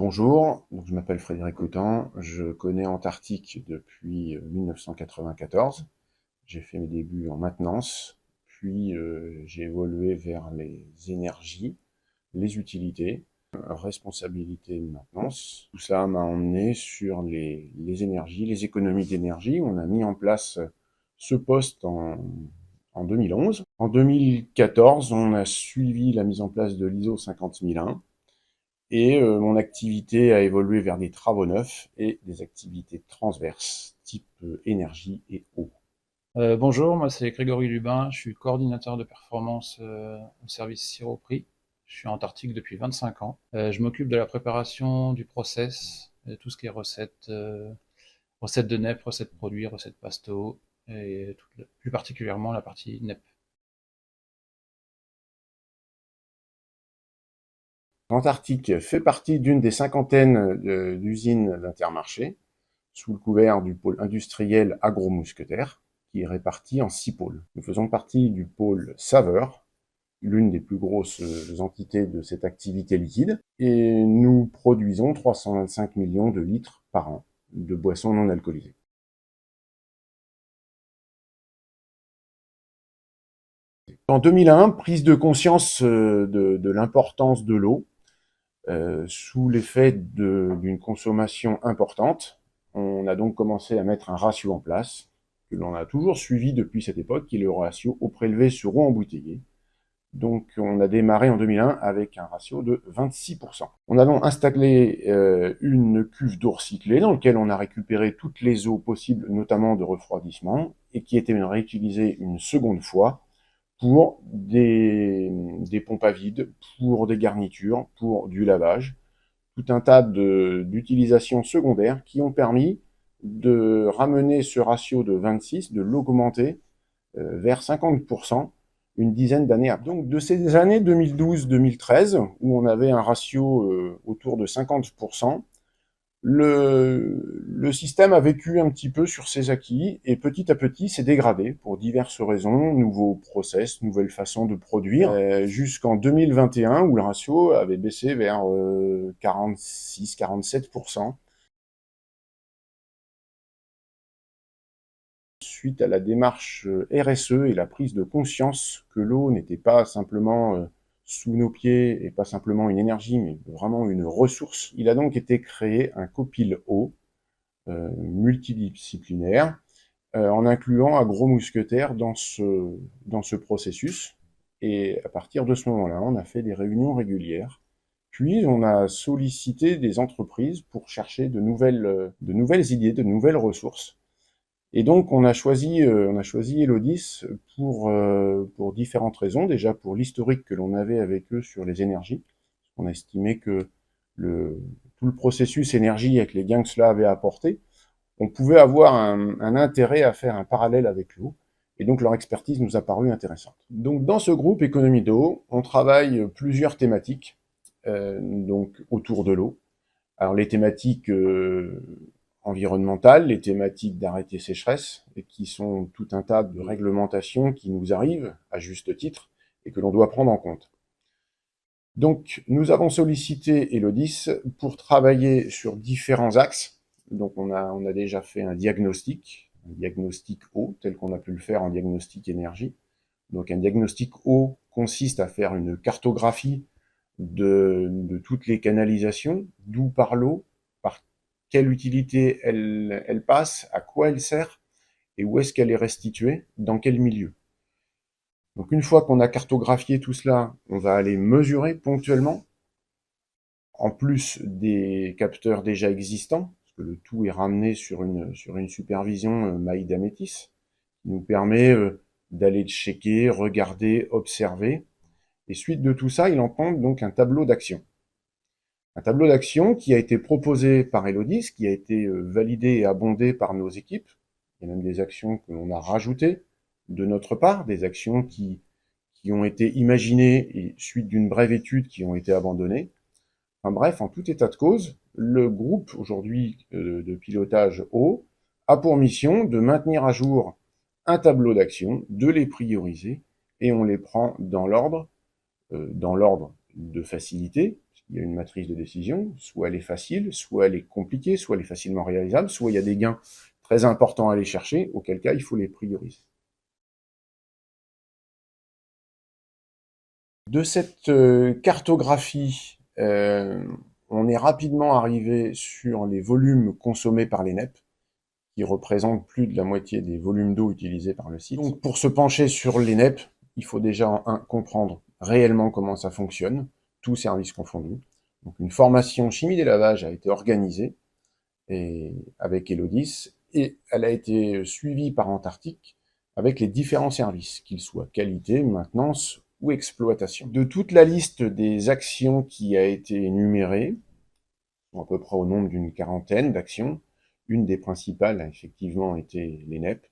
Bonjour, donc je m'appelle Frédéric Autan, je connais Antarctic depuis 1994. J'ai fait mes débuts en maintenance, puis j'ai évolué vers les énergies, les utilités, responsabilité de maintenance. Tout ça m'a emmené sur les énergies, les économies d'énergie. On a mis en place ce poste en 2011. En 2014, on a suivi la mise en place de l'ISO 50001. Et mon activité a évolué vers des travaux neufs et des activités transverses, type énergie et eau. Bonjour, moi c'est Grégory Lubin, je suis coordinateur de performance au service Siroprix. Je suis en Antarctique depuis 25 ans. Je m'occupe de la préparation du process, tout ce qui est recettes de NEP, recettes produits, recettes pasto, et plus particulièrement la partie NEP. L'Antarctique fait partie d'une des cinquantaines d'usines d'Intermarché, sous le couvert du pôle industriel Agro-Mousquetaire, qui est réparti en 6 pôles. Nous faisons partie du pôle saveur, l'une des plus grosses entités de cette activité liquide, et nous produisons 325 millions de litres par an de boissons non alcoolisées. En 2001, prise de conscience de l'importance de l'eau, sous l'effet d'une consommation importante. On a donc commencé à mettre un ratio en place, que l'on a toujours suivi depuis cette époque, qui est le ratio eau prélevée sur eau embouteillée. Donc on a démarré en 2001 avec un ratio de 26%. On a donc installé une cuve d'eau recyclée dans laquelle on a récupéré toutes les eaux possibles, notamment de refroidissement, et qui étaient réutilisées une seconde fois pour des pompes à vide, pour des garnitures, pour du lavage, tout un tas d'utilisations secondaires qui ont permis de ramener ce ratio de 26, de l'augmenter vers 50% une dizaine d'années après. Donc de ces années 2012-2013, où on avait un ratio autour de 50%, le système a vécu un petit peu sur ses acquis et petit à petit s'est dégradé pour diverses raisons, nouveaux process, nouvelles façons de produire, jusqu'en 2021 où le ratio avait baissé vers 46-47%. Suite à la démarche RSE et la prise de conscience que l'eau n'était pas simplement sous nos pieds et pas simplement une énergie, mais vraiment une ressource, il a donc été créé un copil eau multidisciplinaire, en incluant Agro-Mousquetaire dans ce processus. Et à partir de ce moment-là, on a fait des réunions régulières. Puis on a sollicité des entreprises pour chercher de nouvelles idées, de nouvelles ressources. Et donc on a choisi Elodis pour différentes raisons. Déjà pour l'historique que l'on avait avec eux sur les énergies. On a estimé que tout le processus énergie avec les gains que cela avait apporté, on pouvait avoir un intérêt à faire un parallèle avec l'eau, et donc leur expertise nous a paru intéressante. Donc dans ce groupe Économie d'eau, on travaille plusieurs thématiques donc autour de l'eau. Alors les thématiques environnementales, les thématiques d'arrêté sécheresse, et qui sont tout un tas de réglementations qui nous arrivent à juste titre et que l'on doit prendre en compte. Donc nous avons sollicité Elodis pour travailler sur différents axes. Donc on a déjà fait un diagnostic eau, tel qu'on a pu le faire en diagnostic énergie. Donc un diagnostic eau consiste à faire une cartographie de toutes les canalisations, d'où part l'eau, par quelle utilité elle passe, à quoi elle sert, et où est-ce qu'elle est restituée, dans quel milieu. Donc une fois qu'on a cartographié tout cela, on va aller mesurer ponctuellement, en plus des capteurs déjà existants, parce que le tout est ramené sur une supervision Maïda Métis, qui nous permet d'aller checker, regarder, observer. Et suite de tout ça, il en prend donc un tableau d'action. Un tableau d'action qui a été proposé par Elodis, qui a été validé et abondé par nos équipes. Il y a même des actions que l'on a rajoutées de notre part, des actions qui ont été imaginées et suite d'une brève étude qui ont été abandonnées. Enfin bref, en tout état de cause, le groupe aujourd'hui de pilotage eau a pour mission de maintenir à jour un tableau d'action, de les prioriser, et on les prend dans l'ordre de facilité. il y a une matrice de décision, soit elle est facile, soit elle est compliquée, soit elle est facilement réalisable, soit il y a des gains très importants à aller chercher, auquel cas il faut les prioriser. De cette cartographie, on est rapidement arrivé sur les volumes consommés par les NEP, qui représentent plus de la moitié des volumes d'eau utilisés par le site. Donc pour se pencher sur les NEP, il faut déjà comprendre réellement comment ça fonctionne, tous services confondus. Donc une formation chimie des lavages a été organisée avec Elodis, et elle a été suivie par Antarctic avec les différents services, qu'ils soient qualité, maintenance ou exploitation. De toute la liste des actions qui a été énumérée, à peu près au nombre d'une quarantaine d'actions, une des principales a effectivement été les NEP.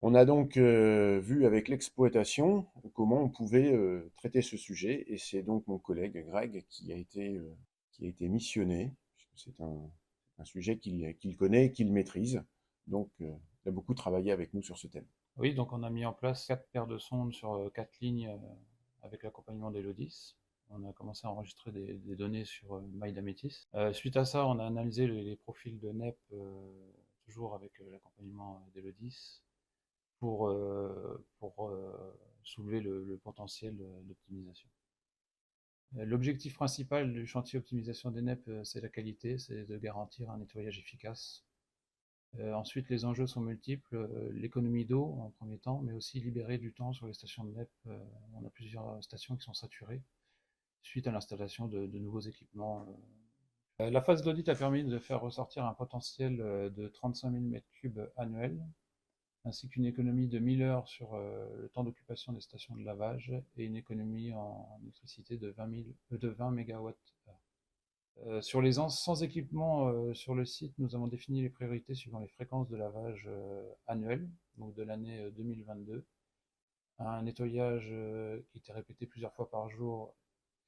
On a donc vu avec l'exploitation comment on pouvait traiter ce sujet, et c'est donc mon collègue Greg qui a été missionné. C'est un sujet qu'il connaît et qu'il maîtrise, donc il a beaucoup travaillé avec nous sur ce thème. Oui, donc on a mis en place 4 paires de sondes sur 4 lignes avec l'accompagnement d'Elodis. On a commencé à enregistrer des données sur MyDametis. Suite à ça, on a analysé les profils de NEP, toujours avec l'accompagnement d'Elodis, pour soulever le potentiel d'optimisation. L'objectif principal du chantier optimisation des NEP, c'est la qualité, c'est de garantir un nettoyage efficace. Ensuite, les enjeux sont multiples, l'économie d'eau en premier temps, mais aussi libérer du temps sur les stations de NEP. On a plusieurs stations qui sont saturées suite à l'installation de nouveaux équipements. La phase d'audit a permis de faire ressortir un potentiel de 35 000 m3 annuels, ainsi qu'une économie de 1000 heures sur le temps d'occupation des stations de lavage et une économie en électricité de 20 MWh. Sur les sans équipement sur le site, nous avons défini les priorités suivant les fréquences de lavage annuelles, donc de l'année 2022. Un nettoyage qui était répété plusieurs fois par jour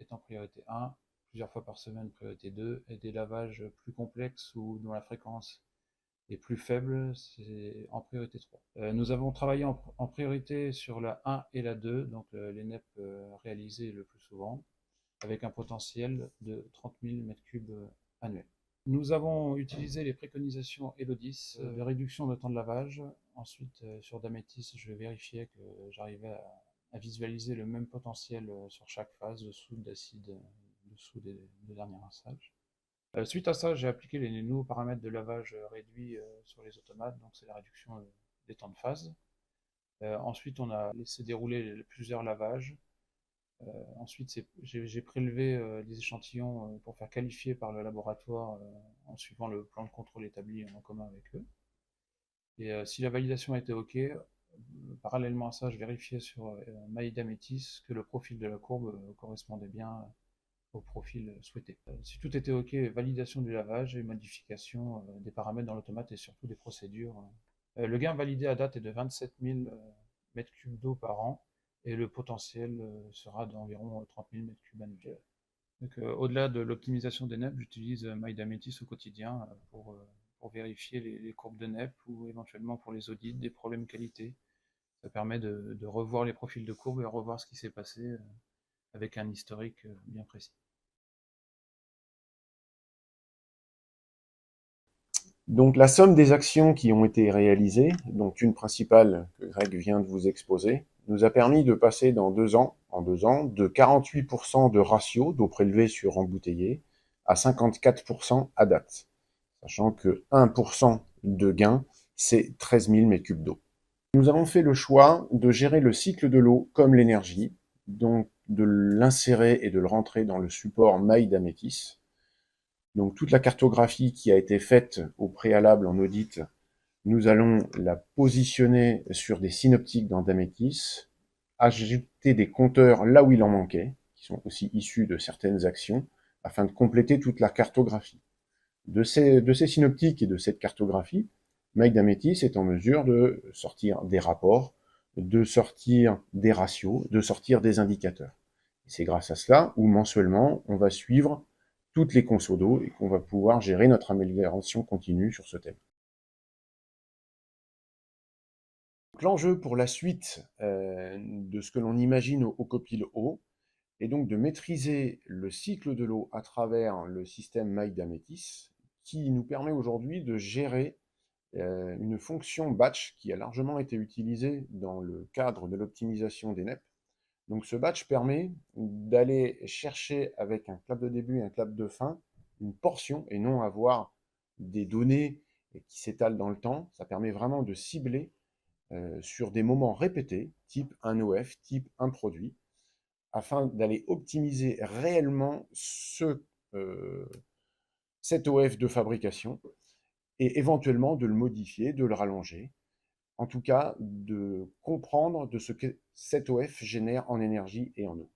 est en priorité 1, plusieurs fois par semaine priorité 2, et des lavages plus complexes ou dont la fréquence est plus faible, c'est en priorité 3. Nous avons travaillé en priorité sur la 1 et la 2, donc les NEP réalisés le plus souvent, avec un potentiel de 30 000 m3 annuels. Nous avons utilisé les préconisations Elodis de réduction de temps de lavage. Ensuite, sur Dametis, je vérifiais que j'arrivais à visualiser le même potentiel sur chaque phase de soude d'acide dessous des derniers rinçages. Suite à ça, j'ai appliqué les nouveaux paramètres de lavage réduits sur les automates, donc c'est la réduction des temps de phase. Ensuite, on a laissé dérouler plusieurs lavages. Ensuite, j'ai prélevé des échantillons pour faire qualifier par le laboratoire en suivant le plan de contrôle établi en commun avec eux. Et si la validation était OK, parallèlement à ça, je vérifiais sur MyDametis que le profil de la courbe correspondait bien au profil souhaité. Si tout était OK, validation du lavage et modification des paramètres dans l'automate et surtout des procédures. Le gain validé à date est de 27 000 m3 d'eau par an, et le potentiel sera d'environ 30 000 m3 annuels. Donc, au-delà de l'optimisation des NEP, j'utilise MyDametis au quotidien pour vérifier les courbes de NEP ou éventuellement pour les audits des problèmes qualité. Ça permet de revoir les profils de courbes et revoir ce qui s'est passé avec un historique bien précis. Donc la somme des actions qui ont été réalisées, donc une principale que Greg vient de vous exposer, nous a permis de passer en 2 ans, de 48% de ratio d'eau prélevée sur embouteillé à 54% à date, sachant que 1% de gain, c'est 13 000 m3 d'eau. Nous avons fait le choix de gérer le cycle de l'eau comme l'énergie, donc de l'insérer et de le rentrer dans le support MyDametis. Donc toute la cartographie qui a été faite au préalable en audit, nous allons la positionner sur des synoptiques dans Dametis, ajouter des compteurs là où il en manquait, qui sont aussi issus de certaines actions, afin de compléter toute la cartographie. De ces synoptiques et de cette cartographie, MyDametis est en mesure de sortir des rapports, de sortir des ratios, de sortir des indicateurs. C'est grâce à cela où mensuellement, on va suivre toutes les consos d'eau et qu'on va pouvoir gérer notre amélioration continue sur ce thème. L'enjeu pour la suite de ce que l'on imagine au Copil eau est donc de maîtriser le cycle de l'eau à travers le système Maïda-Métis, qui nous permet aujourd'hui de gérer une fonction batch qui a largement été utilisée dans le cadre de l'optimisation des NEP. Donc ce batch permet d'aller chercher avec un clap de début et un clap de fin une portion et non avoir des données qui s'étalent dans le temps. Ça permet vraiment de cibler sur des moments répétés, type un OF, type un produit, afin d'aller optimiser réellement cet OF de fabrication et éventuellement de le modifier, de le rallonger, en tout cas de comprendre de ce que cet OF génère en énergie et en eau.